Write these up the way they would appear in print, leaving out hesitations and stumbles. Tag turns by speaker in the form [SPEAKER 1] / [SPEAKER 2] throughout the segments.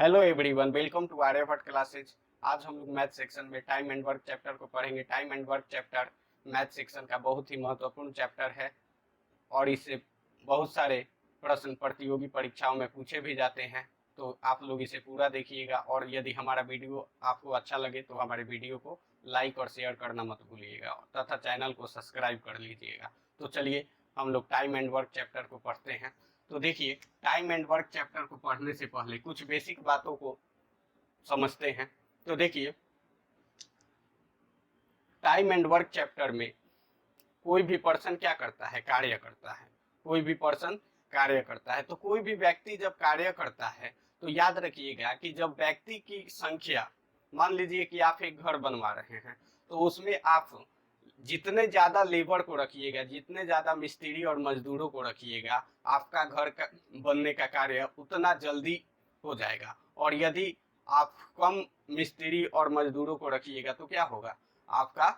[SPEAKER 1] Hello everyone, welcome to Aryabhatta classes. आज हम लोग मैथ सेक्शन में टाइम एंड वर्क चैप्टर को पढ़ेंगे। Time and work chapter math section का बहुत ही महत्वपूर्ण चैप्टर है और इससे बहुत सारे प्रश्न प्रतियोगी परीक्षाओं में पूछे भी जाते हैं। तो आप लोग इसे पूरा देखिएगा और यदि हमारा वीडियो आपको अच्छा लगे तो हमारे वीडियो को लाइक और शेयर करना मत भूलिएगा तथा चैनल को सब्सक्राइब कर लीजिएगा। तो चलिए हम लोग टाइम एंड वर्क चैप्टर को पढ़ते हैं। तो देखिए, टाइम एंड वर्क चैप्टर को पढ़ने से पहले कुछ बेसिक बातों को समझते हैं। तो देखिए, टाइम एंड वर्क चैप्टर में कोई भी पर्सन क्या करता है, कार्य करता है। कोई भी पर्सन कार्य करता है। तो कोई भी व्यक्ति जब कार्य करता है तो याद रखिएगा कि जब व्यक्ति की संख्या, मान लीजिए कि आप एक घर बनवा रहे हैं, तो उसमें आप जितने ज्यादा लेबर को रखिएगा, जितने ज्यादा मिस्त्री और मजदूरों को रखिएगा, आपका घर का बनने का कार्य उतना जल्दी हो जाएगा। और यदि आप कम मिस्त्री और मजदूरों को रखिएगा तो क्या होगा, आपका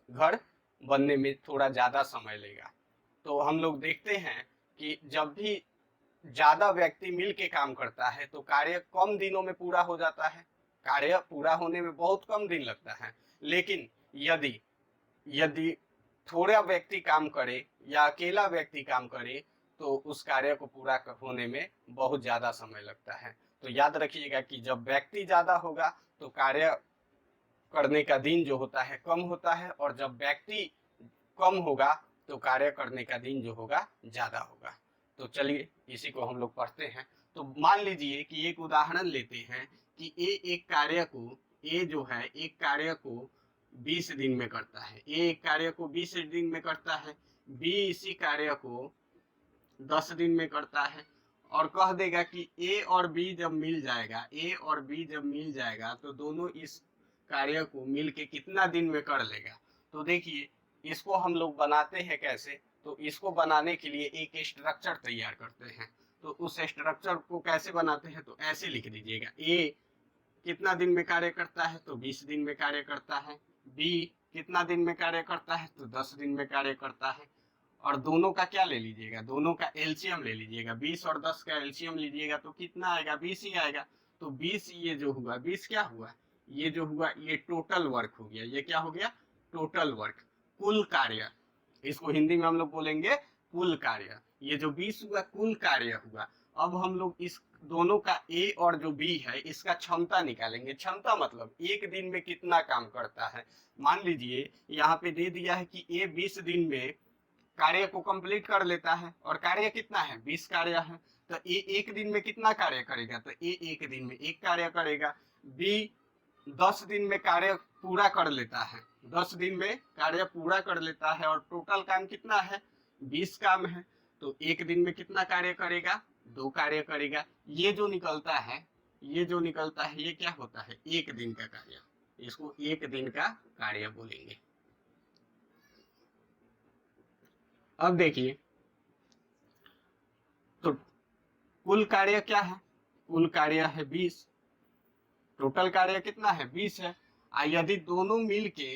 [SPEAKER 1] घर बनने में थोड़ा ज्यादा समय लेगा। तो हम लोग देखते हैं कि जब भी ज्यादा व्यक्ति मिल के काम करता है तो कार्य कम दिनों में पूरा हो जाता है। कार्य पूरा होने में बहुत कम दिन लगता है। लेकिन यदि यदि थोड़ा व्यक्ति काम करे या अकेला व्यक्ति काम करे तो उस कार्य को पूरा होने में बहुत ज्यादा समय लगता है। तो याद रखिएगा कि जब व्यक्ति ज्यादा होगा तो कार्य करने का दिन जो होता है कम होता है, और जब व्यक्ति कम होगा तो कार्य करने का दिन जो होगा ज्यादा होगा। तो चलिए इसी को हम लोग पढ़ते हैं। तो मान लीजिए कि एक उदाहरण लेते हैं कि ए जो है एक कार्य को 20 दिन में करता है। ए एक कार्य को 20 दिन में करता है, बी इसी कार्य को 10 दिन में करता है। और कह देगा कि ए और बी जब मिल जाएगा, ए और बी जब मिल जाएगा तो दोनों इस कार्य को मिल के कितना दिन में कर लेगा। तो देखिए, इसको हम लोग बनाते हैं कैसे। तो इसको बनाने के लिए एक स्ट्रक्चर तैयार करते हैं। तो उस स्ट्रक्चर को कैसे बनाते हैं, तो ऐसे लिख दीजिएगा। ए कितना दिन में कार्य करता है, तो 20 दिन में कार्य करता है। बी कितना दिन में कार्य करता है, तो 10 दिन में कार्य करता है। और दोनों का क्या ले लीजिएगा, दोनों का एलसीएम ले लीजिएगा। 20 और 10 का एलसीएम लीजिएगा तो कितना आएगा, 20 ही आएगा। तो 20 ये जो हुआ, 20 क्या हुआ, ये जो हुआ ये टोटल वर्क हो गया। ये क्या हो गया, टोटल वर्क, कुल कार्य। इसको हिंदी में हम लोग बोलेंगे कुल कार्य। ये जो 20 हुआ कुल कार्य हुआ। अब हम लोग इस दोनों का ए और जो बी है इसका क्षमता निकालेंगे। क्षमता मतलब एक दिन में कितना काम करता है। मान लीजिए यहाँ पे दे दिया है कि ए 20 दिन में कार्य को कंप्लीट कर लेता है, और कार्य कितना है, 20 कार्य है। तो ए एक दिन में कितना कार्य करेगा, तो ए एक दिन में एक कार्य करेगा। बी 10 दिन में कार्य पूरा कर लेता है, 10 दिन में कार्य पूरा कर लेता है, और टोटल काम कितना है, 20 काम है। तो एक दिन में कितना कार्य करेगा, 2 कार्य करेगा। ये जो निकलता है, ये जो निकलता है ये क्या होता है, एक दिन का कार्य। इसको एक दिन का कार्य बोलेंगे। अब देखिए, तो कुल कार्य क्या है, कुल कार्य है 20, टोटल कार्य कितना है 20 है। यदि दोनों मिलके,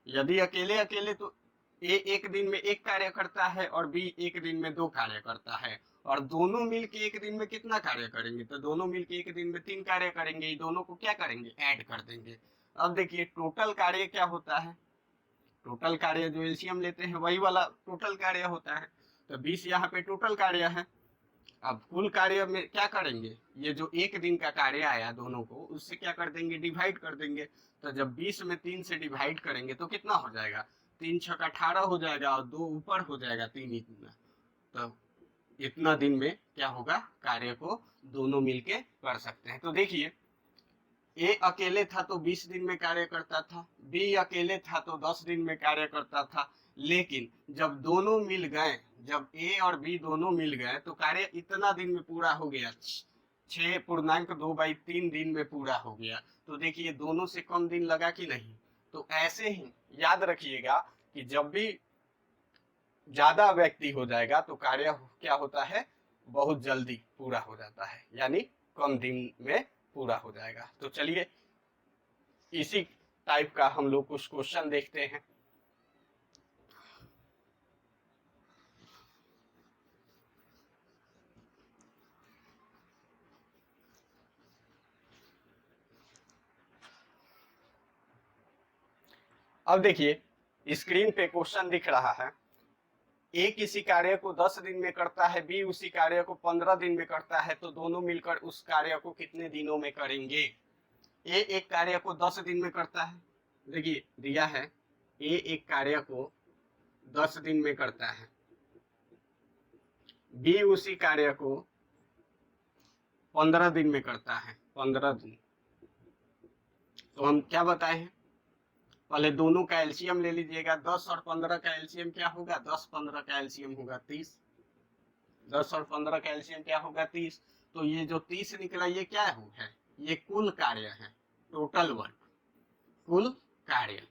[SPEAKER 1] यदि अकेले अकेले तो ए एक दिन में एक कार्य करता है और बी एक दिन में 2 कार्य करता है, और दोनों मिलके एक दिन में कितना कार्य करेंगे, तो दोनों मिलके एक दिन में 3 कार्य करेंगे। ये दोनों को क्या करेंगे, ऐड कर देंगे। अब देखिए टोटल कार्य क्या होता है, टोटल कार्य जो एलसीएम लेते हैं वही वाला टोटल कार्य होता है। तो 20 यहाँ पे टोटल कार्य है। अब कुल कार्य में क्या करेंगे, ये जो एक दिन का कार्य आया दोनों को, उससे क्या कर देंगे, डिवाइड कर देंगे। तो जब 20 में 3 से डिवाइड करेंगे तो कितना हो जाएगा, 3 छक 18 हो जाएगा, और 2 ऊपर हो जाएगा 3 इतना। तो इतना दिन में क्या होगा, कार्य को दोनों मिलके कर सकते हैं। तो देखिए, ए अकेले था तो 20 दिन में कार्य करता था, बी अकेले था तो 10 दिन में कार्य करता था। लेकिन जब दोनों मिल गए, जब ए और बी दोनों मिल गए तो कार्य इतना दिन में पूरा हो गया, 6.2/3 दिन में पूरा हो गया। तो देखिए दोनों से कम दिन लगा कि नहीं। तो ऐसे ही याद रखिएगा कि जब भी ज्यादा व्यक्ति हो जाएगा तो कार्य क्या होता है, बहुत जल्दी पूरा हो जाता है, यानी कम दिन में पूरा हो जाएगा। तो चलिए इसी टाइप का हम लोग कुछ क्वेश्चन देखते हैं। अब देखिए स्क्रीन पे क्वेश्चन दिख रहा है, ए किसी कार्य को 10 दिन में करता है, बी उसी कार्य को 15 दिन में करता है, तो दोनों मिलकर उस कार्य को कितने दिनों में करेंगे। ए एक कार्य को 10 दिन में करता है, देखिए दिया है ए एक कार्य को 10 दिन में करता है, बी उसी कार्य को 15 दिन में करता है, 15 दिन। तो हम क्या बताए हैं, पहले दोनों का एलसीएम ले लीजिएगा, 10 और 15 का एलसीएम क्या होगा, 10 15 का एलसीएम होगा 30, 10 और 15 का एलसीएम क्या होगा 30। तो ये जो 30 निकला ये क्या है, ये कुल कार्य है, टोटल वर्क, कुल कार्य।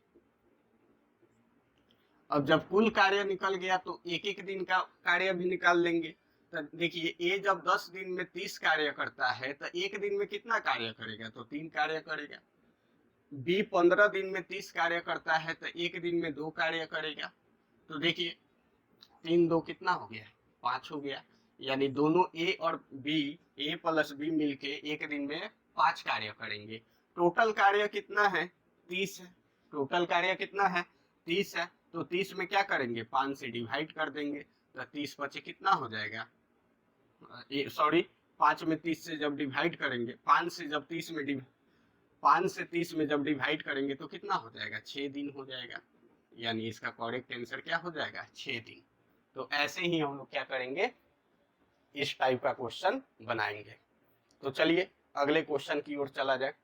[SPEAKER 1] अब जब कुल कार्य निकल गया तो एक एक दिन का कार्य भी निकाल लेंगे। तो देखिए ए जब 10 दिन में 30 कार्य करता है तो एक दिन में कितना कार्य करेगा, तो 3 कार्य करेगा। बी 15 दिन में 30 कार्य करता है तो एक दिन में 2 कार्य करेगा। तो देखिए 3 2 कितना हो गया, 5 हो गया। यानी दोनों ए और बी, ए प्लस बी मिलके एक दिन में 5 कार्य करेंगे। टोटल कार्य कितना है, 30 है। टोटल कार्य कितना है, 30 है। तो 30 में क्या करेंगे, 5 से डिवाइड कर देंगे, तो 30 बचे कितना हो जाएगा, सॉरी 5 में 30 से जब डिवाइड करेंगे, 5 से जब 30 में 5 से 30 में जब डिवाइड करेंगे तो कितना हो जाएगा, 6 दिन हो जाएगा। यानी इसका करेक्ट आंसर क्या हो जाएगा, 6 दिन। तो ऐसे ही हम लोग क्या करेंगे, इस टाइप का क्वेश्चन बनाएंगे। तो चलिए अगले क्वेश्चन की ओर चला जाए।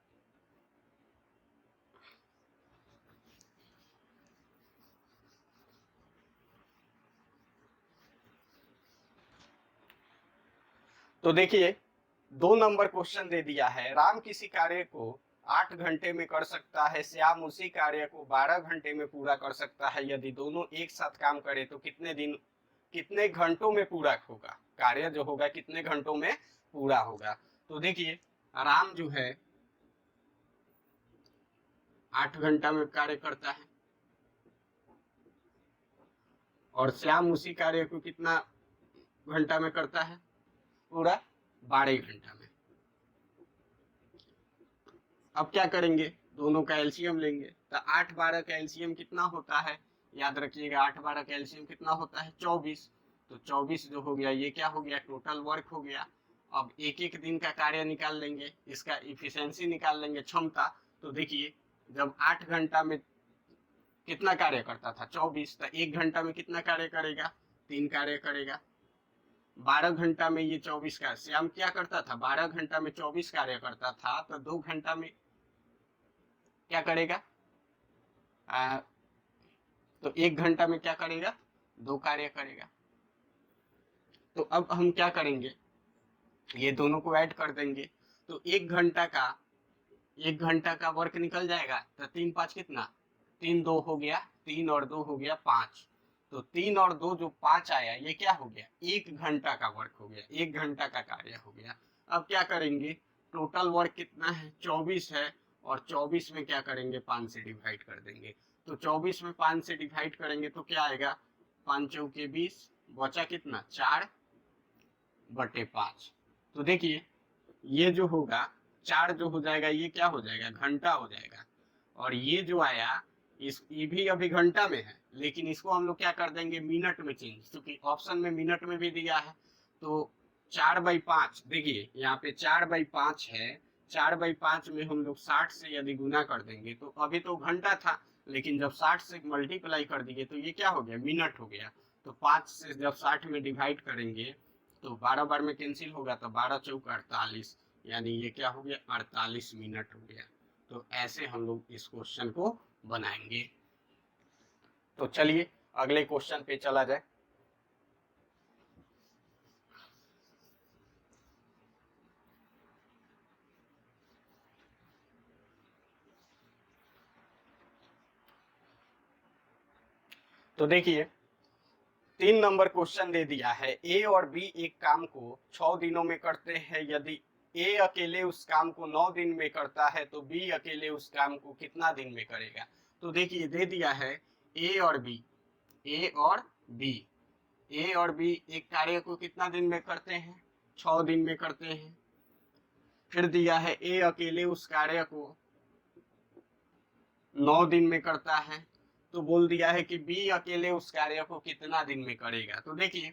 [SPEAKER 1] तो देखिए 2 नंबर क्वेश्चन दे दिया है, राम किसी कार्य को 8 घंटे में कर सकता है, श्याम उसी कार्य को 12 घंटे में पूरा कर सकता है। यदि दोनों एक साथ काम करे तो कितने घंटों में पूरा होगा, कार्य जो होगा कितने घंटों में पूरा होगा। तो देखिए राम जो है 8 घंटा में कार्य करता है और श्याम उसी कार्य को कितना घंटा में करता है, पूरा 12 घंटा में। अब क्या करेंगे, दोनों का एलसीएम लेंगे। तो 8 12 का एलसीएम कितना होता है, याद रखिएगा 8 12 का एलसीएम कितना होता है, 24। तो 24 जो हो गया ये क्या हो गया, टोटल वर्क हो गया। अब एक एक दिन का कार्य निकाल लेंगे, इसका इफिशिएंसी निकाल लेंगे, क्षमता। तो देखिए जब 8 घंटा में कितना कार्य करता था, 24, तो 1 घंटा में कितना कार्य करेगा, 3 कार्य करेगा। 12 घंटा में ये 24 का, श्याम क्या करता था, 12 घंटा में 24 कार्य करता था, तो 2 घंटा में क्या करेगा, तो 1 घंटा में क्या करेगा, 2 कार्य करेगा। तो अब हम क्या करेंगे, ये दोनों को ऐड कर देंगे। तो 1 घंटा का वर्क निकल जाएगा। तो 3 5 कितना, 3 2 हो गया, 3 और 2 हो गया 5। तो 3 और 2 जो 5 आया ये क्या हो गया, 1 घंटा का वर्क हो गया, 1 घंटा का कार्य हो गया। अब क्या करेंगे, टोटल वर्क कितना है, 24 है, और 24 में क्या करेंगे, 5 से डिवाइड कर देंगे। तो 24 में 5 से डिवाइड करेंगे तो क्या आएगा, 5 चौके 20, बचा कितना, 4/5। तो देखिए ये जो होगा 4 जो हो जाएगा ये क्या हो जाएगा, घंटा हो जाएगा। और ये जो आया ये भी अभी घंटा में है, लेकिन इसको हम लोग क्या कर देंगे, मिनट में चेंज, क्योंकि ऑप्शन में मिनट में भी दिया है। तो 4/5, देखिए यहाँ पे 4/5 है, 4/5 में हम लोग 60 से यदि गुना कर देंगे, तो अभी तो घंटा था, लेकिन जब 60 से मल्टीप्लाई कर दिए तो ये क्या हो गया, मिनट हो गया। तो 5 से जब 60 में डिवाइड करेंगे तो 12 बार में कैंसिल होगा, तो 12 चौक 48, यानी ये क्या हो गया, 48 मिनट हो गया। तो ऐसे हम लोग इस क्वेश्चन को बनाएंगे। तो चलिए अगले क्वेश्चन पे चला जाए। तो देखिए 3 नंबर क्वेश्चन दे दिया है, ए और बी एक काम को 6 दिनों में करते हैं। यदि ए अकेले उस काम को 9 दिन में करता है तो बी अकेले उस काम को कितना दिन में करेगा। तो देखिए दे दिया है ए और बी, ए और बी, ए और बी एक कार्य को कितना दिन में करते हैं, 6 दिन में करते हैं। फिर दिया है ए अकेले उस कार्य को 9 दिन में करता है। तो बोल दिया है कि बी अकेले उस कार्य को कितना दिन में करेगा। तो देखिए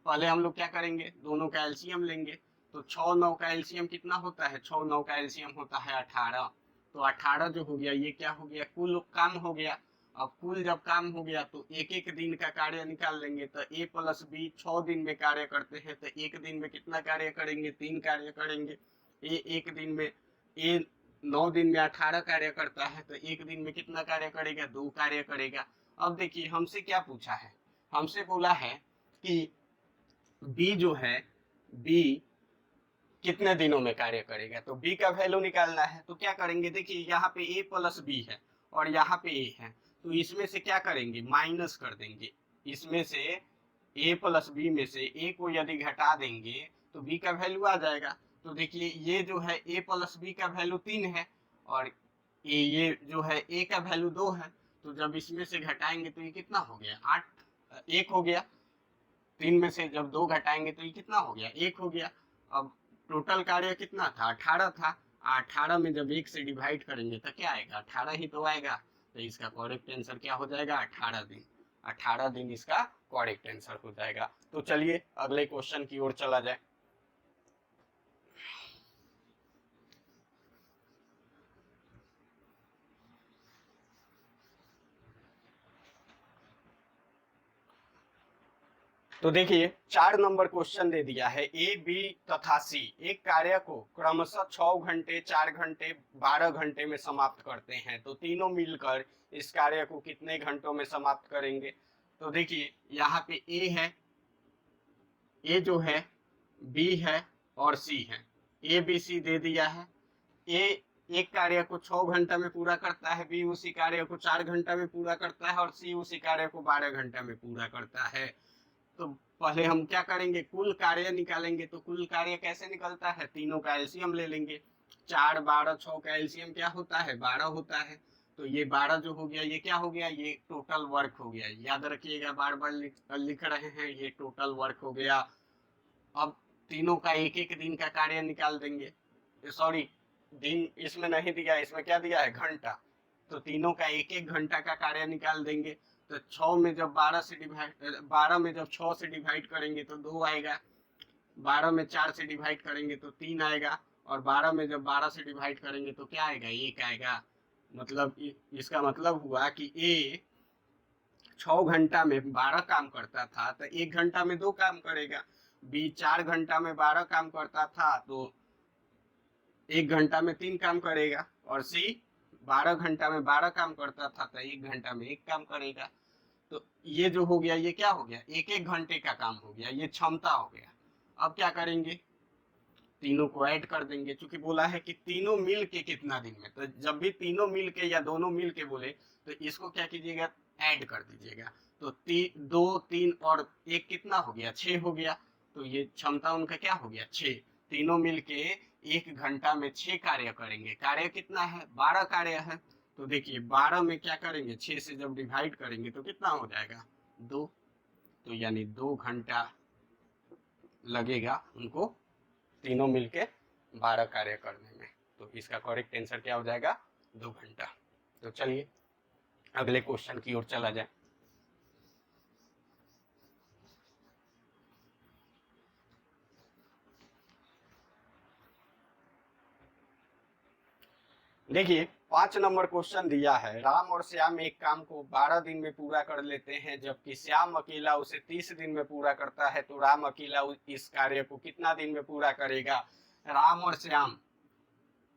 [SPEAKER 1] पहले हम लोग क्या करेंगे, दोनों का एलसीएम लेंगे। तो 6 9 का एलसीएम कितना होता है, 6 9 का एलसीएम होता है 18। तो 18 जो हो गया ये क्या हो गया, कुल काम हो गया। अब कुल जब काम हो गया तो एक एक दिन का कार्य निकाल लेंगे। तो ए प्लस बी 6 दिन में कार्य करते हैं, तो एक दिन में कितना कार्य करेंगे, 3 कार्य करेंगे। ए एक दिन में, ए 9 दिन में 18 कार्य करता है, तो एक दिन में कितना कार्य करेगा, 2 कार्य करेगा। अब देखिए हमसे क्या पूछा है, हमसे बोला है कि बी जो है, बी कितने दिनों में कार्य करेगा। तो बी का वैल्यू निकालना है। तो क्या करेंगे, देखिए यहाँ पे ए प्लस बी है और यहाँ पे ए है, तो इसमें से क्या करेंगे, माइनस कर देंगे। इसमें से ए प्लस बी में से ए को यदि घटा देंगे तो बी का वैल्यू आ जाएगा। तो देखिए ये जो है ए प्लस बी का वैल्यू 3 है और ये जो है ए का वैल्यू 2 है। तो जब इसमें से घटाएंगे तो ये कितना हो गया, 8 1 हो गया। 3 में से जब 2 घटाएंगे तो ये कितना हो गया, 1 हो गया। अब टोटल कार्य कितना था, 18 था। 18 में जब 1 से डिवाइड करेंगे तो क्या आएगा, 18 ही तो आएगा। तो इसका करेक्ट आंसर क्या हो जाएगा, 18 दिन। 18 दिन इसका करेक्ट आंसर हो जाएगा। तो चलिए अगले क्वेश्चन की ओर चला जाए। तो देखिए 4 नंबर क्वेश्चन दे दिया है, ए बी तथा सी एक कार्य को क्रमशः 6 घंटे 4 घंटे 12 घंटे में समाप्त करते हैं। तो तीनों मिलकर इस कार्य को कितने घंटों में समाप्त करेंगे। तो देखिए यहाँ पे ए है, ए जो है, बी है और सी है। ए बी सी दे दिया है। ए एक कार्य को 6 घंटा में पूरा करता है, बी उसी कार्य को 4 घंटा में पूरा करता है और सी उसी कार्य को 12 घंटा में पूरा करता है। तो पहले हम क्या करेंगे, कुल कार्य निकालेंगे। तो कुल कार्य कैसे निकलता है, तीनों का एलसीएम ले लेंगे। 4 12 6 का एलसीएम क्या होता है, 12 होता है। तो ये 12 जो हो गया ये क्या हो गया, ये टोटल वर्क हो गया। याद रखिएगा, बार बार लिख रहे हैं, ये टोटल वर्क हो गया। अब तीनों का एक एक दिन का कार्य निकाल देंगे। सॉरी, दिन इसमें नहीं दिया, इसमें क्या दिया है, घंटा। तो तीनों का एक एक घंटा का कार्य निकाल देंगे। तो 6 में जब 12 से डिवाइड 12 में जब 6 से डिवाइड करेंगे तो 2 आएगा। 12 में 4 से डिवाइड करेंगे तो 3 आएगा। और 12 में जब 12 से डिवाइड करेंगे तो क्या आएगा, 1 आएगा। मतलब इसका मतलब हुआ कि ए 6 घंटा में 12 काम करता था तो 1 घंटा में 2 काम करेगा। बी 4 घंटा में 12 काम करता था तो 1 घंटा में 3 काम करेगा। और सी 12 घंटा में 12 काम करता था तो 1 घंटा में 1 काम करेगा। तो ये जो हो गया ये क्या हो गया, एक एक घंटे का काम हो गया, ये क्षमता हो गया। अब क्या करेंगे, तीनों को ऐड कर देंगे। क्योंकि बोला है कि तीनों मिल के कितना दिन में, तो जब भी तीनों मिल के या दोनों मिल के बोले तो इसको क्या कीजिएगा, ऐड कर दीजिएगा। तो 2 3 और 1 कितना हो गया, 6 हो गया। तो ये क्षमता उनका क्या हो गया, 6। तीनों मिल के 1 घंटा में 6 कार्य करेंगे। कार्य कितना है, 12 कार्य है। तो देखिए 12 में क्या करेंगे, 6 से जब डिवाइड करेंगे तो कितना हो जाएगा, 2। तो यानी 2 घंटा लगेगा उनको तीनों मिलके 12 कार्य करने में। तो इसका करेक्ट आंसर क्या हो जाएगा, 2 घंटा। तो चलिए अगले क्वेश्चन की ओर चला जाए। देखिए 5 नंबर क्वेश्चन दिया है, राम और श्याम एक काम को 12 दिन में पूरा कर लेते हैं जबकि श्याम अकेला उसे 30 दिन में पूरा करता है। तो राम अकेला इस कार्य को कितना दिन में पूरा करेगा। राम और श्याम,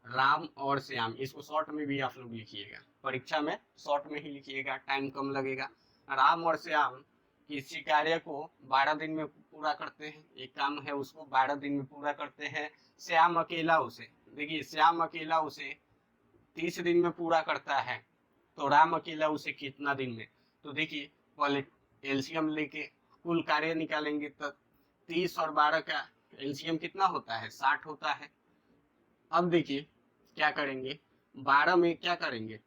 [SPEAKER 1] राम और श्याम, इसको शॉर्ट में भी आप लोग लिखिएगा, परीक्षा में शॉर्ट में ही लिखिएगा, टाइम कम लगेगा। राम और श्याम किसी कार्य को 12 दिन में पूरा करते हैं, एक काम है उसको 12 दिन में पूरा करते हैं। श्याम अकेला उसे, देखिए श्याम अकेला उसे 30 दिन में पूरा करता है। तो राम अकेला उसे कितना दिन में। तो देखिए पहले एलसीएम लेके कुल कार्य निकालेंगे। तो 30 और 12 का एलसीएम कितना होता है, 60 होता है। अब देखिए क्या करेंगे, 12 में क्या करेंगे,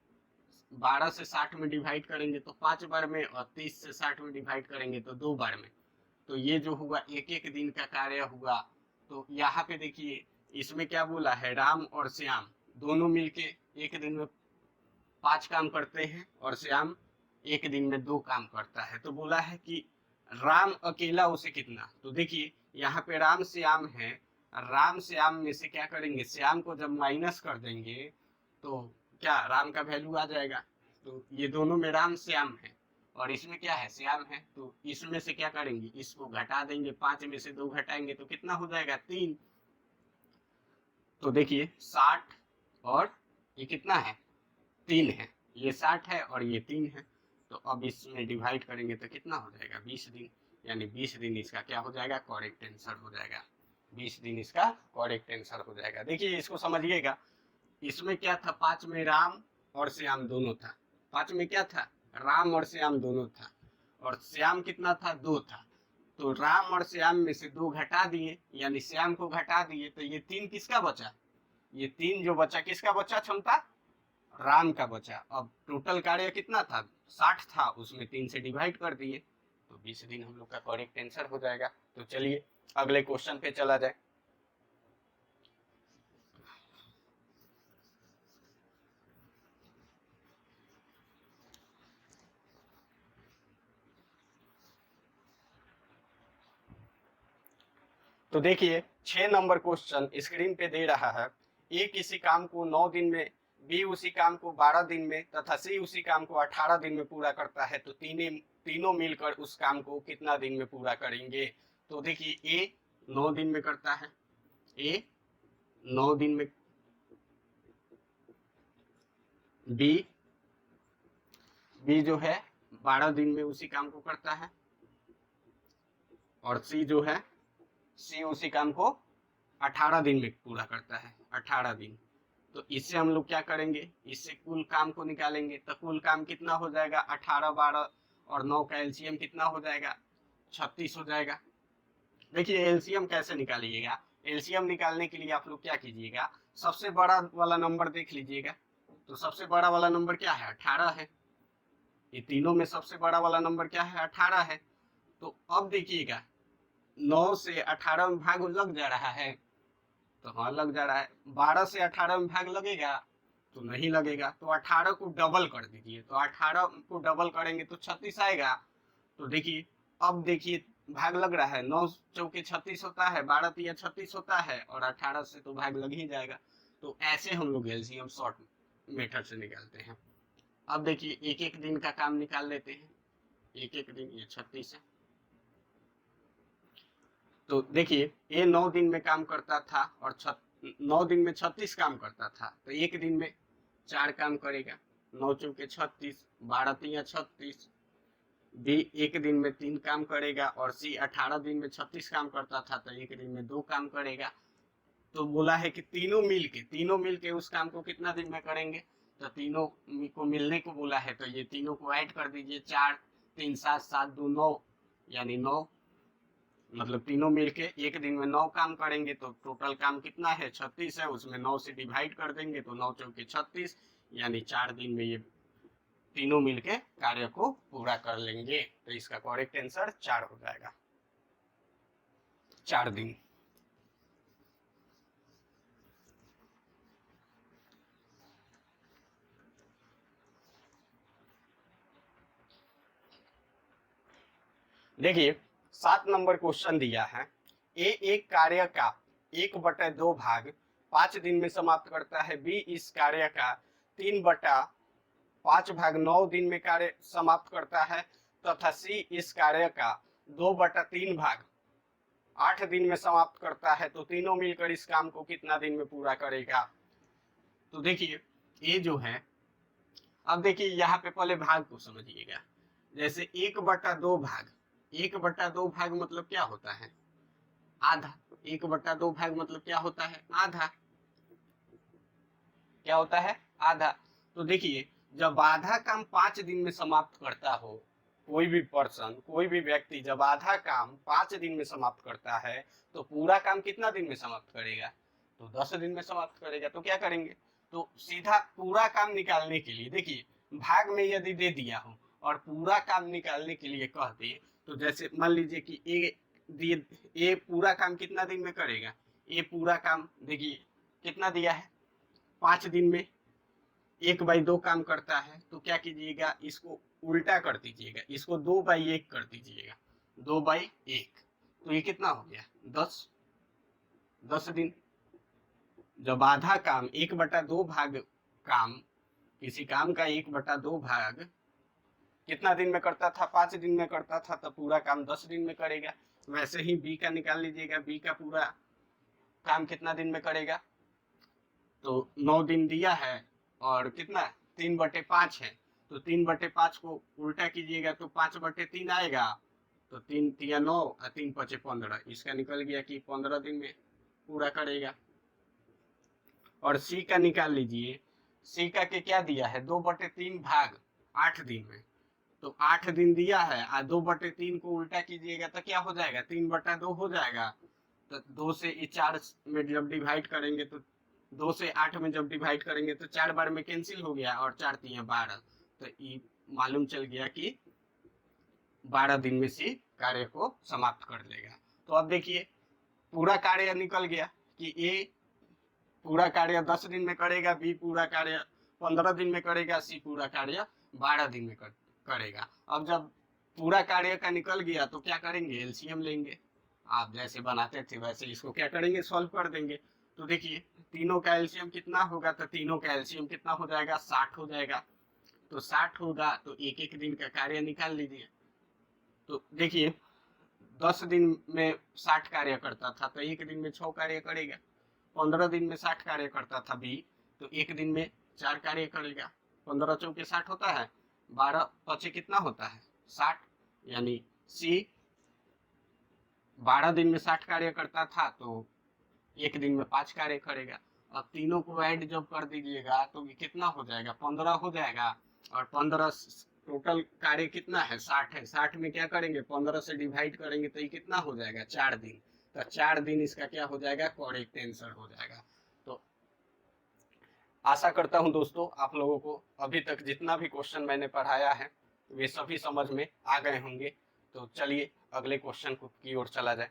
[SPEAKER 1] 12 से 60 में डिवाइड करेंगे तो 5 बार में, और 30 से 60 में डिवाइड करेंगे तो 2 बार में। तो ये जो हुआ एक एक दिन का कार्य हुआ। तो यहाँ पे देखिए इसमें क्या बोला है, राम और श्याम दोनों मिलके एक दिन में 5 काम करते हैं और श्याम एक दिन में 2 काम करता है। तो बोला है कि राम अकेला उसे कितना, तो देखिए यहाँ पे राम श्याम है, राम श्याम में से क्या करेंगे, श्याम को जब माइनस कर देंगे तो क्या राम का वैल्यू आ जाएगा। तो ये दोनों में राम श्याम है और इसमें क्या है, श्याम है। तो इसमें से क्या करेंगे, इसको घटा देंगे, 5 में से 2 घटाएंगे तो कितना हो जाएगा, 3। तो देखिए 60 और ये कितना है, 3 है, ये 60 है और ये 3 है। तो अब इसमें डिवाइड करेंगे तो कितना हो जाएगा, 20 दिन, यानी 20 दिन इसका क्या हो जाएगा, करेक्ट आंसर हो जाएगा। 20 दिन इसका करेक्ट आंसर हो जाएगा। देखिए इसको समझिएगा, इसमें क्या था, 5 में राम और श्याम दोनों था, 5 में क्या था, राम और श्याम दोनों था, और श्याम कितना था, 2 था। तो राम और श्याम में से 2 घटा दिए, यानी श्याम को घटा दिए, तो ये 3 किसका बचा, ये 3 जो बचा किसका बचा, क्षमता राम का बचा। अब टोटल कार्य कितना था, 60 था, उसमें 3 से डिवाइड कर दिए, तो 20 दिन हम लोग का करेक्ट आंसर हो जाएगा। तो चलिए अगले क्वेश्चन पे चला जाए। तो देखिए 6 नंबर क्वेश्चन स्क्रीन पे दे रहा है, ए किसी काम को 9 दिन में, बी उसी काम को 12 दिन में तथा सी उसी काम को 18 दिन में पूरा करता है, तो तीनों मिलकर उस काम को कितना दिन में पूरा करेंगे। तो देखिए ए 9 दिन में करता है, ए 9 दिन में, बी जो है 12 दिन में उसी काम को करता है, और सी जो है, सी उसी काम को 18 दिन में पूरा करता है, 18 दिन। तो इससे हम लोग क्या करेंगे, इससे कुल काम को निकालेंगे, तो कुल काम कितना हो जाएगा, 18, 12 और 9 का एलसीएम कितना हो जाएगा, 36 हो जाएगा। देखिए एलसीएम कैसे निकालिएगा, एलसीएम निकालने के लिए आप लोग क्या कीजिएगा, सबसे बड़ा वाला नंबर देख लीजिएगा। तो सबसे बड़ा वाला नंबर क्या है, 18 है, ये तीनों में सबसे बड़ा वाला नंबर क्या है, 18 है। तो अब देखिएगा 9 से 18 में भाग लग जा रहा है, तो हाँ लग जा रहा है। 12 से 18 में भाग लगेगा, तो नहीं लगेगा। तो 18 को डबल कर दीजिए, तो 18 को डबल करेंगे तो 36 आएगा। तो देखिए अब देखिए भाग लग रहा है, 9 चौके 36 होता है, 12 तिया 36 होता है, और 18 से तो भाग लग ही जाएगा। तो ऐसे हम लोग एलसीएम शॉर्ट मेथड से निकालते हैं। अब देखिए एक एक दिन का काम निकाल लेते हैं, एक एक दिन, ये 36 है। तो देखिए ये 9 दिन में काम करता था और 9 दिन में 36 काम करता था, तो एक दिन में 4 काम करेगा, 9 चौके 36, 12 तिया 36। बी एक दिन में 3 काम करेगा, और सी 18 दिन में 36 काम करता था, तो एक दिन में 2 काम करेगा। तो बोला है कि तीनों मिलके उस काम को कितना दिन में करेंगे, तो तीनों को मिलने को बोला है, तो ये तीनों को ऐड कर दीजिए, 4 3 7 7 2 9, यानी 9, मतलब तीनों मिलके एक दिन में 9 काम करेंगे। तो टोटल काम कितना है, 36 है, उसमें 9 से डिवाइड कर देंगे तो 9 चौके 36, यानी 4 दिन में ये तीनों मिलके कार्य को पूरा कर लेंगे। तो इसका करेक्ट आंसर 4 हो जाएगा, 4 दिन। देखिए 7 नंबर क्वेश्चन दिया है, ए एक कार्य का 1/2 भाग 5 दिन में समाप्त करता है, बी इस कार्य का 3/5 भाग 9 दिन में कार्य समाप्त करता है, तथा सी इस कार्य का 2/3 भाग 8 दिन में समाप्त करता है। तो तीनों मिलकर इस काम को कितना दिन में पूरा करेगा। तो देखिए ये जो है, अब देखिए यहाँ पे पहले भाग को समझिएगा, जैसे 1/2 भाग, 1/2 भाग मतलब क्या होता है, आधा। 1/2 भाग मतलब क्या होता है, आधा। क्या होता है, आधा। तो देखिए जब आधा काम 5 दिन में समाप्त करता हो, कोई भी पर्सन, कोई भी व्यक्ति जब आधा काम 5 दिन में समाप्त करता है, तो पूरा काम कितना दिन में समाप्त करेगा, तो 10 दिन में समाप्त करेगा। तो क्या करेंगे, तो सीधा पूरा काम निकालने के लिए, देखिए भाग में यदि दे दिया हो और पूरा काम निकालने के लिए कह दे, तो जैसे मान लीजिए कि ए पूरा काम कितना दिन में करेगा, ए पूरा काम देखिए कितना दिया है, 5 दिन में 1/2 काम करता है। तो क्या कीजिएगा, इसको उल्टा कर दीजिएगा, इसको 2/1 कर दीजिएगा, 2/1, तो ये कितना हो गया 10 दिन। जब आधा काम 1/2 भाग काम, किसी काम का 1/2 भाग कितना दिन में करता था, 5 दिन में करता था, तो पूरा काम 10 दिन में करेगा। वैसे ही बी का निकाल लीजिएगा, बी का पूरा काम कितना दिन में करेगा, तो 9 दिन दिया है और कितना 3/5 है, तो 3/5 को उल्टा कीजिएगा तो 5/3 आएगा, तो 3 तिया 9 और 3 5 15, इसका निकल गया कि 15 दिन में पूरा करेगा। और सी का निकाल लीजिए, सी का के क्या दिया है 2/3 भाग 8 दिन में, तो 8 दिन दिया है और 2/3 को उल्टा कीजिएगा तो क्या हो जाएगा 3/2 हो जाएगा। तो 2 से 4 में जब डिवाइड करेंगे तो 2 से 8 में जब डिवाइड करेंगे तो 4 बार में कैंसिल हो गया और 4 तिया 12, तो ये मालूम चल गया कि 12 दिन में सी कार्य को समाप्त कर लेगा। तो अब देखिए पूरा कार्य निकल गया कि ए पूरा कार्य 10 दिन में करेगा, बी पूरा कार्य 15 दिन में करेगा, सी पूरा कार्य 12 दिन में करेगा। अब जब पूरा कार्य का निकल गया तो क्या करेंगे, एलसीएम लेंगे। आप जैसे बनाते थे वैसे इसको क्या करेंगे, सॉल्व कर देंगे। तो देखिए तीनों का एलसीएम कितना होगा, तो तीनों का एलसीएम कितना हो जाएगा 60 हो जाएगा। तो 60 होगा तो एक एक दिन का कार्य निकाल लीजिए। तो देखिए 10 दिन में 60 कार्य करता था तो एक दिन में 6 कार्य करेगा। 15 दिन में 60 कार्य करता था बी, तो एक दिन में 4 कार्य करेगा। 15 चौके 60 होता है, 12 पचे कितना होता है 60, यानी सी 12 दिन में 60 कार्य करता था तो एक दिन में 5 कार्य करेगा। अब तीनों को ऐड जब कर दीजिएगा तो ये कितना हो जाएगा 15 हो जाएगा, और 15 टोटल कार्य कितना है 60 है, 60 में क्या करेंगे 15 से डिवाइड करेंगे तो ये कितना हो जाएगा 4 दिन, तो 4 दिन इसका क्या हो जाएगा करेक्ट आंसर हो जाएगा। तो आशा करता हूं दोस्तों आप लोगों को अभी तक जितना भी क्वेश्चन मैंने पढ़ाया है वे सभी समझ में आ गए होंगे। तो चलिए अगले क्वेश्चन की ओर चला जाए।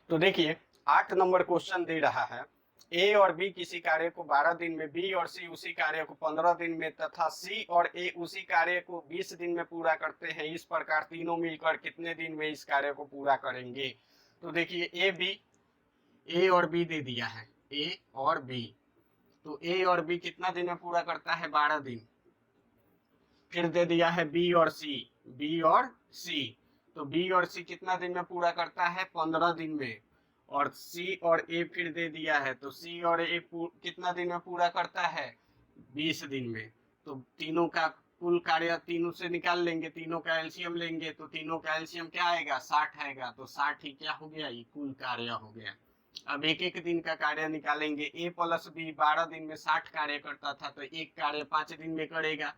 [SPEAKER 1] तो देखिए 8 नंबर क्वेश्चन दे रहा है, ए और बी किसी कार्य को 12 दिन में, बी और सी उसी कार्य को 15 दिन में तथा सी और ए उसी कार्य को 20 दिन में पूरा करते हैं। इस प्रकार तीनों मिलकर कितने दिन में इस कार्य को पूरा करेंगे। तो देखिए ए और बी दे दिया है, ए और बी, तो ए और बी कितना दिन में पूरा करता है 12 दिन। फिर दे दिया है बी और सी, तो बी और सी कितना दिन में पूरा करता है 15 दिन में। और सी और ए फिर दे दिया है, तो सी और ए कितना दिन में पूरा करता है 20 दिन में। तो तीनों का कुल कार्य तीनों से निकाल लेंगे, तीनों का एलसीएम लेंगे, तो तीनों का एलसीएम क्या आएगा 60 आएगा, तो 60 ही क्या हो गया ये कुल कार्य हो गया। अब एक एक दिन का कार्य निकालेंगे, ए प्लस बी 12 दिन में 60 कार्य करता था तो एक कार्य 5 दिन में करेगा।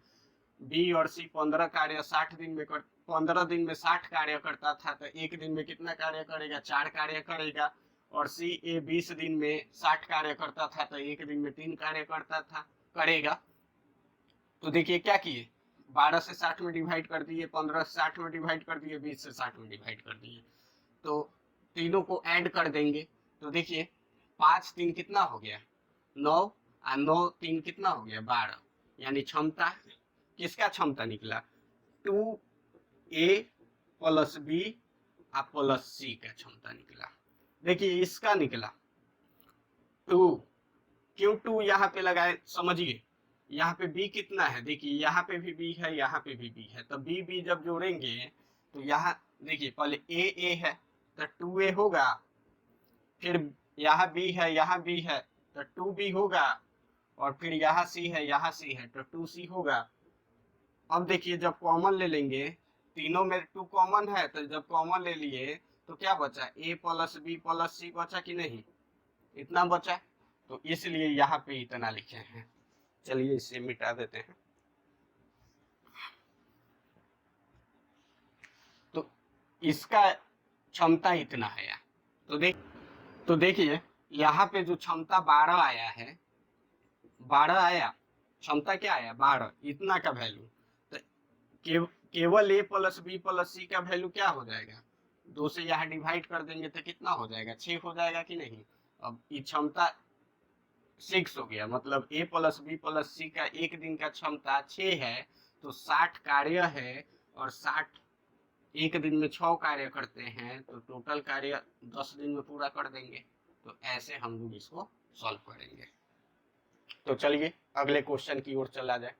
[SPEAKER 1] बी और सी 15 कार्य 60 दिन में 15 दिन में 60 कार्य करता था तो एक दिन में कितना कार्य करेगा 4 कार्य करेगा। और सी ए 20 दिन में 60 कार्य करता था तो एक दिन में 3 कार्य करता था करेगा। तो देखिए क्या किए 12 से 60 में डिवाइड कर दिए, 15 से 60 में डिवाइड कर दिए, 20 से 60 में डिवाइड कर दिए। तो तीनों को ऐड कर देंगे, तो देखिए 5 3 कितना हो गया 9 और 9 3 कितना हो गया 12, यानी क्षमता किसका क्षमता निकला 2a प्लस बी प्लस सी का क्षमता निकला। देखिए इसका निकला 2, क्यों 2 यहाँ पे लगाए समझिए, यहाँ पे b कितना है, देखिए यहाँ पे भी b है, यहाँ पे भी b है, तो b b जब जोड़ेंगे तो यहाँ देखिए पहले a है तो 2a होगा, फिर यहाँ b है, यहाँ b है तो 2b होगा, और फिर यहाँ c है, यहाँ c है तो 2c होगा। अब देखिए जब कॉमन ले लेंगे, तीनों में 2 कॉमन है, तो जब कॉमन ले लिए तो क्या बचा a प्लस बी प्लस सी बचा कि नहीं, इतना बचा, तो इसलिए यहाँ पे इतना लिखे हैं। चलिए इसे मिटा देते हैं। तो इसका क्षमता इतना है। तो देखिए यहाँ पे जो क्षमता 12 आया है, 12 आया, क्षमता क्या आया 12, इतना का वैल्यू। तो केवल ए प्लस बी प्लस सी का वैल्यू क्या हो जाएगा, 2 से यहाँ डिवाइड कर देंगे तो कितना हो जाएगा, 6 हो जाएगा कि नहीं। अब ये क्षमता 6 हो गया, मतलब ए प्लस बी प्लस सी का एक दिन का क्षमता 6 है, तो 60 कार्य है, और 60 एक दिन में 6 कार्य करते हैं, तो टोटल कार्य 10 दिन में पूरा कर देंगे। तो ऐसे हम लोग इसको सॉल्व करेंगे। तो चलिए अगले क्वेश्चन की ओर चला जाए।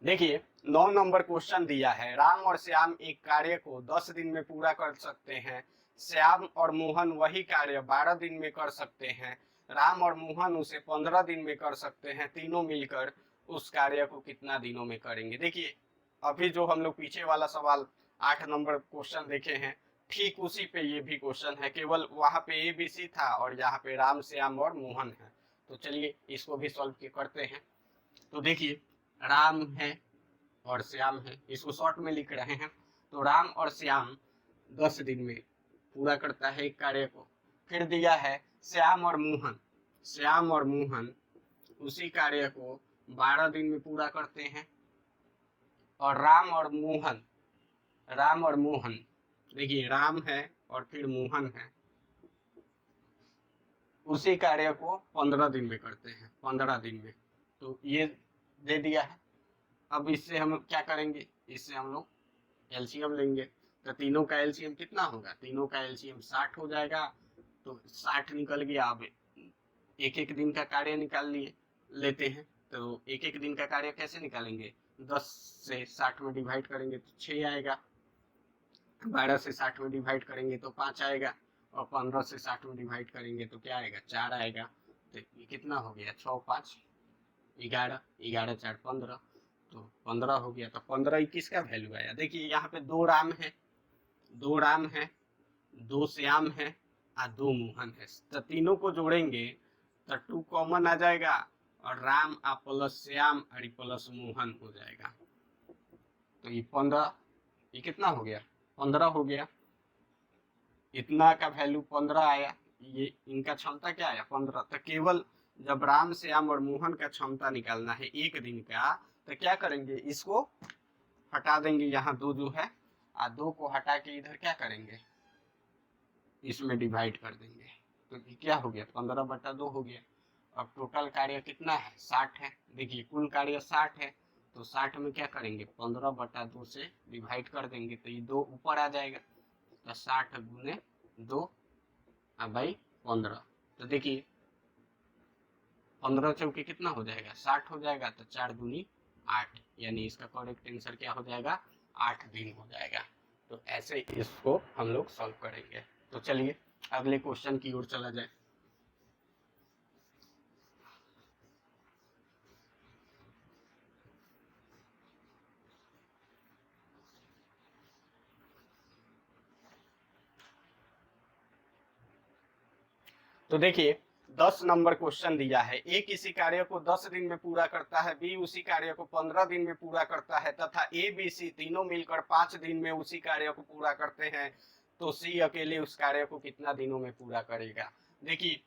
[SPEAKER 1] देखिए 9 नंबर क्वेश्चन दिया है, राम और श्याम एक कार्य को 10 दिन में पूरा कर सकते हैं। श्याम और मोहन वही कार्य 12 दिन में कर सकते हैं। राम और मोहन उसे 15 दिन में कर सकते हैं। तीनों मिलकर उस कार्य को कितना दिनों में करेंगे। देखिए अभी जो हम लोग पीछे वाला सवाल 8 नंबर क्वेश्चन देखे हैं, ठीक उसी पे ये भी क्वेश्चन है, केवल वहां पे ए बी सी था और यहाँ पे राम श्याम और मोहन है। तो चलिए इसको भी सॉल्व करते हैं। तो देखिए राम है और श्याम है, इसको शॉर्ट में लिख रहे हैं। तो राम और श्याम 10 दिन में पूरा करता है एक कार्य को। फिर दिया है श्याम और मोहन, श्याम और मोहन उसी कार्य को 12 दिन में पूरा करते हैं। और राम और मोहन, राम और मोहन, देखिए राम है और फिर मोहन है, उसी कार्य को 15 दिन में करते हैं, 15 दिन में। तो ये दे दिया है। अब इससे हम क्या करेंगे, इससे हम लोग एलसीएम लेंगे। तो तीनों का एलसीएम कितना होगा, तीनों का एलसीएम 60 हो जाएगा। तो 60 निकल गया। अब एक एक दिन का कार्य निकाल लिए लेते हैं। तो एक एक दिन का कार्य कैसे निकालेंगे, 10 से 60 में डिवाइड करेंगे तो 6 आएगा, 12 से 60 में डिवाइड करेंगे तो 5 आएगा, और 15 से 60 में डिवाइड करेंगे तो क्या आएगा, 4 आएगा। तो ये कितना हो गया, 6 5 11, 11 4 15, तो 15 हो गया। तो 15 21 का वैल्यू आया। देखिए यहाँ पे 2 राम है, 2 राम है, 2 श्याम है और 2 मोहन है। तो तीनों को जोड़ेंगे तो 2 कॉमन आ जाएगा, और राम आ प्लस श्याम और प्लस मोहन हो जाएगा। तो ये 15, ये कितना हो गया, 15 हो गया। इतना का वैल्यू 15 आया। ये इनका क्षमता क्या आया, 15। तो केवल जब राम श्याम और मोहन का क्षमता निकालना है एक दिन का, तो क्या करेंगे, इसको हटा देंगे, यहाँ 2 जो है, 2 को हटा के इधर क्या करेंगे, इसमें डिवाइड कर देंगे। तो ये क्या हो गया, 15/2 हो गया। अब टोटल कार्य कितना है, 60 है। देखिए कुल कार्य 60 है, तो 60 में क्या करेंगे, 15/2 से डिवाइड कर देंगे, तो ये 2 ऊपर आ जाएगा। तो 60 गुने 2 बाई 15। तो देखिए 15 चौके कितना हो जाएगा, 60 हो जाएगा। तो 4 दूनी 8, यानी इसका करेक्ट आंसर क्या हो जाएगा, 8 दिन हो जाएगा। तो ऐसे इसको हम लोग सॉल्व करेंगे। तो चलिए अगले क्वेश्चन की ओर चला जाए। तो देखिए 10 नंबर क्वेश्चन दिया है, ए किसी कार्य को 10 दिन में पूरा करता है, बी उसी कार्य को 15 दिन में पूरा करता है, तथा ए बी सी तीनों मिलकर 5 दिन में उसी कार्य को पूरा करते हैं, तो सी अकेले उस कार्य को कितना दिनों में पूरा करेगा। देखिए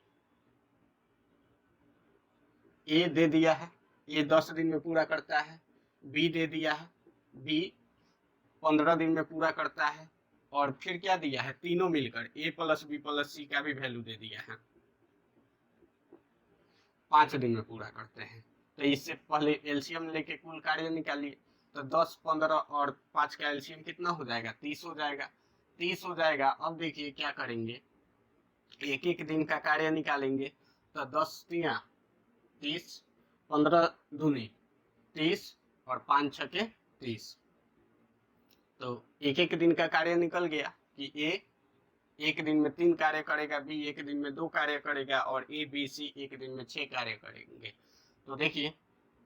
[SPEAKER 1] ए दे दिया है, ए 10 दिन में पूरा करता है, बी दे दिया है, बी 15 दिन में पूरा करता है, और फिर क्या दिया है, तीनों मिलकर ए प्लस बी प्लस सी का भी वैल्यू दे दिया है, 5 दिन में पूरा करते हैं। तो इससे पहले एलसीएम लेके कुल कार्य निकालिए। तो 10 15 और 5 का एलसीएम कितना हो जाएगा, 30 हो जाएगा, 30 हो जाएगा। अब देखिए क्या करेंगे, एक एक दिन का कार्य निकालेंगे। तो 10 3 30, 15 दूनी 30 और 5 6 30। तो एक एक दिन का कार्य निकल गया कि ए एक दिन में 3 कार्य करेगा, बी एक दिन में 2 कार्य करेगा, और ए बी सी एक दिन में 6 कार्य करेंगे। तो देखिए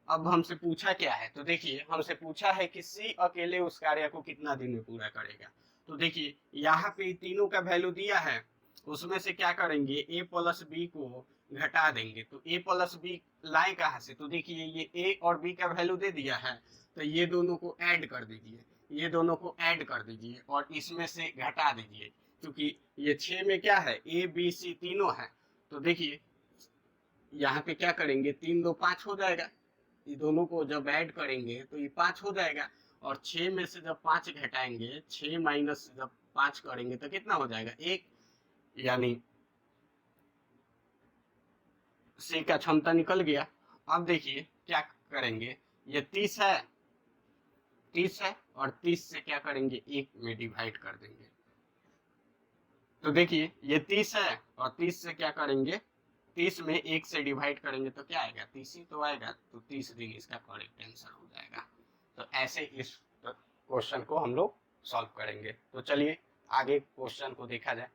[SPEAKER 1] अब हमसे पूछा क्या है, तो देखिए हमसे पूछा है कि सी अकेले उस कार्य को कितना दिन में पूरा करेगा। तो देखिए यहाँ पे तीनों का वैल्यू दिया है, उसमें से क्या करेंगे, ए प्लस बी को घटा देंगे तो a प्लस बी लाए कहाँ से, तो देखिए ये a और b का वैल्यू दे दिया है, तो ये दोनों को ऐड कर दीजिए, ये दोनों को ऐड कर दीजिए और इसमें से घटा दीजिए, क्योंकि ये 6 में क्या है a b c तीनों है। तो देखिए यहाँ पे क्या करेंगे, 3 2 5 हो जाएगा, ये दोनों को जब ऐड करेंगे तो ये 5 हो जाएगा, और 6 में से जब 5 घटाएंगे, 6 माइनस जब 5 करेंगे तो कितना हो जाएगा 1, यानी सी का क्षमता निकल गया। अब देखिए क्या करेंगे, ये 30 है, 30 है और 30 से क्या करेंगे 1 में डिवाइड कर देंगे। तो देखिए ये 30 है और 30 से क्या करेंगे, 30 में 1 से डिवाइड करेंगे तो क्या आएगा 30 ही तो आएगा, तो 30 दिन इसका करेक्ट आंसर हो जाएगा। तो ऐसे इस क्वेश्चन को हम लोग सॉल्व करेंगे। तो चलिए आगे क्वेश्चन को देखा जाए।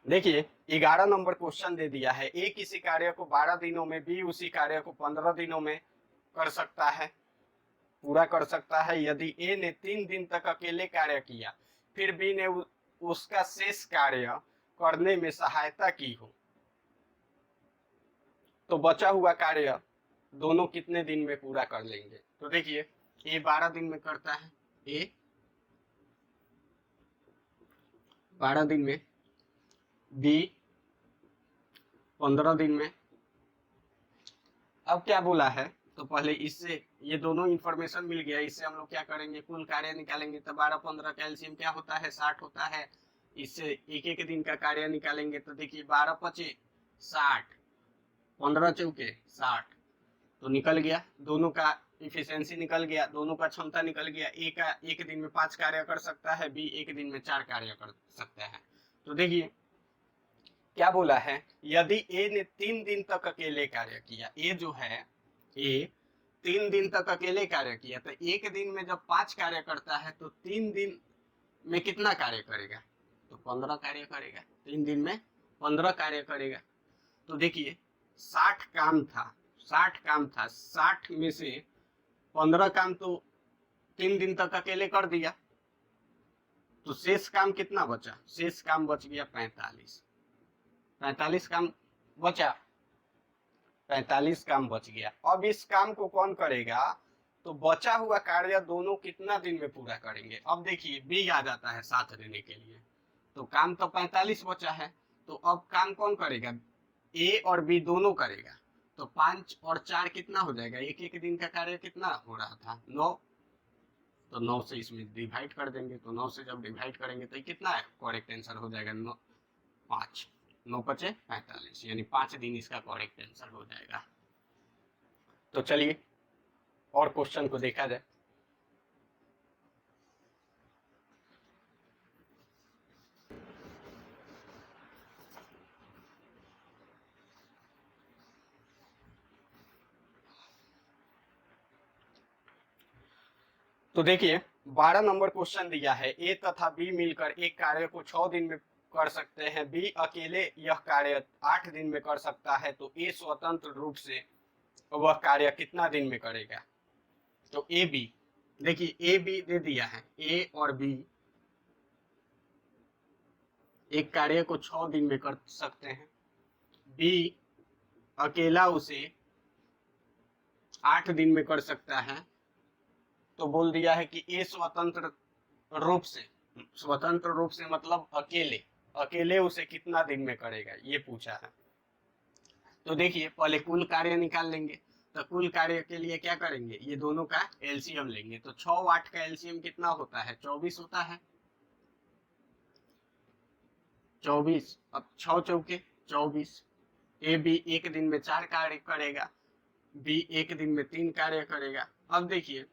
[SPEAKER 1] देखिए 11 नंबर क्वेश्चन दे दिया है, ए किसी कार्य को 12 दिनों में, बी उसी कार्य को 15 दिनों में कर सकता है, पूरा कर सकता है। यदि ए ने 3 दिन तक अकेले कार्य किया, फिर बी ने उसका शेष कार्य करने में सहायता की हो, तो बचा हुआ कार्य दोनों कितने दिन में पूरा कर लेंगे। तो देखिए ए 12 दिन में करता है, ए 12 दिन में, बी 15 दिन में। अब क्या बोला है, तो पहले इससे ये दोनों इंफॉर्मेशन मिल गया, इससे हम लोग क्या करेंगे कुल कार्य निकालेंगे। तो 12 15 का एलसीएम क्या होता है 60 होता है, इससे एक एक दिन का कार्य निकालेंगे। तो देखिए 12 पचे 60, 15 चौके 60, तो निकल गया दोनों का इफिशियंसी निकल गया, दोनों का क्षमता निकल गया। ए का एक दिन में 5 कार्य कर सकता है, बी एक दिन में 4 कार्य कर सकता है। तो देखिए क्या बोला है, यदि ए ने 3 दिन तक अकेले कार्य किया, ए जो है ए 3 दिन तक अकेले कार्य किया, तो एक दिन में जब 5 कार्य करता है तो 3 दिन में कितना कार्य करेगा, तो 15 कार्य करेगा, 3 दिन में 15 कार्य करेगा। तो देखिए 60 काम था, 60 काम था, 60 में से 15 काम तो 3 दिन तक अकेले कर दिया, तो शेष काम कितना बचा, शेष काम बच गया 45, 45 काम बचा, 45 काम बच गया। अब इस काम को कौन करेगा, तो बचा हुआ कार्य दोनों कितना दिन में पूरा करेंगे। अब देखिए बी आ जाता है साथ देने के लिए, तो काम तो 45 बचा है, तो अब काम कौन करेगा, ए और बी दोनों करेगा। तो 5 और 4 कितना हो जाएगा, एक एक दिन का कार्य कितना हो रहा था 9, तो 9 से इसमें डिवाइड कर देंगे, तो 9 से जब डिवाइड करेंगे तो कितना है करेक्ट आंसर हो जाएगा 9 5, 9 पचे 45, यानी 5 दिन इसका करेक्ट आंसर हो जाएगा। तो चलिए और क्वेश्चन को देखा जाए। तो देखिए 12 नंबर क्वेश्चन दिया है, ए तथा बी मिलकर एक कार्य को 6 दिन में कर सकते हैं, बी अकेले यह कार्य 8 दिन में कर सकता है, तो ए स्वतंत्र रूप से वह कार्य कितना दिन में करेगा। तो ए बी, देखिए ए बी दे दिया है, ए और बी एक कार्य को 6 दिन में कर सकते हैं, बी अकेला उसे 8 दिन में कर सकता है। तो बोल दिया है कि ए स्वतंत्र रूप से, स्वतंत्र रूप से मतलब अकेले, अकेले उसे कितना दिन में करेगा ये पूछा है। तो देखिए पहले कुल कार्य निकाल लेंगे, तो कुल कार्य के लिए क्या करेंगे, ये दोनों का एलसीएम लेंगे। तो 6 8 का एलसीएम कितना होता है 24 होता है, 24, अब 6 चौके 24। ए बी एक दिन में 4 कार्य करेगा, बी एक दिन में 3 कार्य करेगा। अब देखिए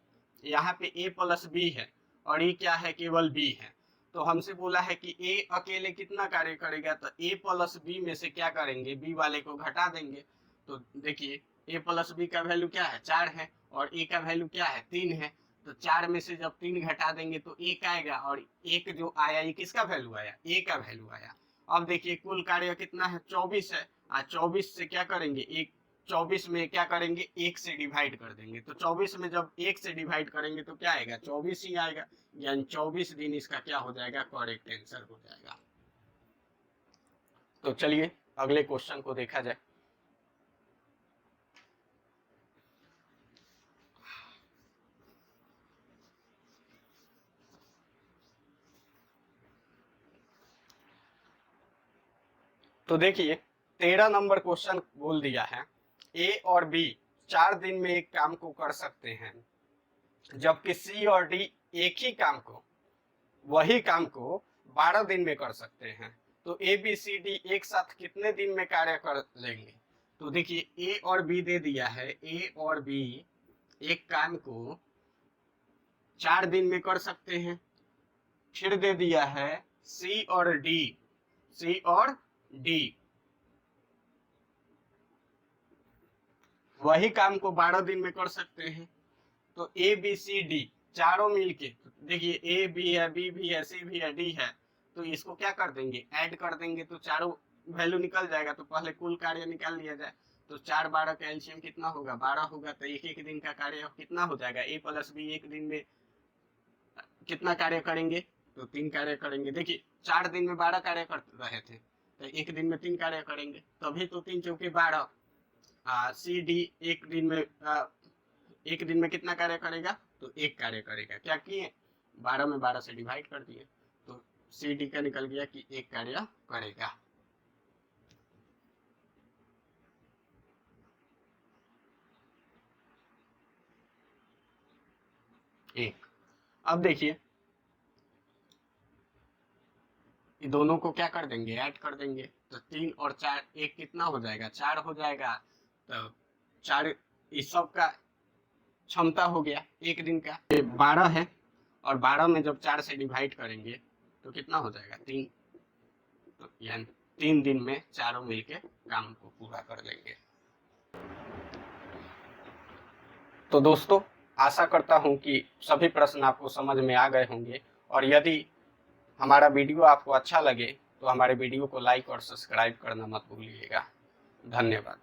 [SPEAKER 1] यहाँ पे ए प्लस बी है और ये क्या है केवल बी है, तो हमसे बोला है कि ए अकेले कितना कार्य करेगा, तो ए प्लस बी में से क्या करेंगे बी वाले को घटा देंगे। तो देखिए ए प्लस बी का वैल्यू क्या है 4 है और ए का वैल्यू क्या है 3 है, तो 4 में से जब 3 घटा देंगे तो 1 आएगा, और 1 जो आया ये किसका वैल्यू आया, ए का वैल्यू आया। अब देखिए कुल कार्य कितना है 24 है, 24 से क्या करेंगे एक 24 में क्या करेंगे, 1 से डिवाइड कर देंगे। तो 24 में जब 1 से डिवाइड करेंगे तो क्या आएगा, 24 ही आएगा, यानी 24 दिन इसका क्या हो जाएगा, करेक्ट आंसर हो जाएगा। तो चलिए अगले क्वेश्चन को देखा जाए। तो देखिए 13 नंबर क्वेश्चन बोल दिया है, ए और बी 4 दिन में एक काम को कर सकते हैं, जबकि सी और डी एक ही काम को, वही काम को 12 दिन में कर सकते हैं। तो ए बी सी डी एक साथ कितने दिन में कार्य कर लेंगे। तो देखिए ए और बी दे दिया है, ए और बी एक काम को 4 दिन में कर सकते हैं। फिर दे दिया है सी और डी, सी और डी वही काम को 12 दिन में कर सकते हैं। तो ए बी सी डी चारों मिलके, देखिए ए भी है, बी भी है, सी भी है, डी है, तो इसको क्या कर देंगे, ऐड कर देंगे, तो चारों वैल्यू निकल जाएगा। तो पहले कुल कार्य निकाल लिया जाए। तो 4 12 का एलसीएम कितना होगा, 12 होगा। तो एक एक दिन का कार्य कितना हो जाएगा, ए प्लस बी एक दिन में कितना कार्य करेंगे, तो 3 कार्य करेंगे। देखिए 4 दिन में 12 कार्य कर रहे थे, तो एक दिन में 3 कार्य करेंगे, तभी तो 3 चौके 12। सी डी एक दिन में कितना कार्य करेगा, तो 1 कार्य करेगा। क्या किए, 12 में 12 से डिवाइड कर दिए, तो सी डी का निकल गया कि 1 कार्य करेगा। एक, अब देखिए दोनों को क्या कर देंगे, ऐड कर देंगे। तो 3 और 4 एक कितना हो जाएगा, 4 हो जाएगा। तो 4 इस सब का क्षमता हो गया एक दिन का, 12 है, और 12 में जब 4 से डिवाइड करेंगे तो कितना हो जाएगा, 3। तो यानी 3 दिन में चारों मिलके काम को पूरा कर लेंगे। तो दोस्तों आशा करता हूं कि सभी प्रश्न आपको समझ में आ गए होंगे, और यदि हमारा वीडियो आपको अच्छा लगे तो हमारे वीडियो को लाइक और सब्सक्राइब करना मत भूलिएगा। धन्यवाद।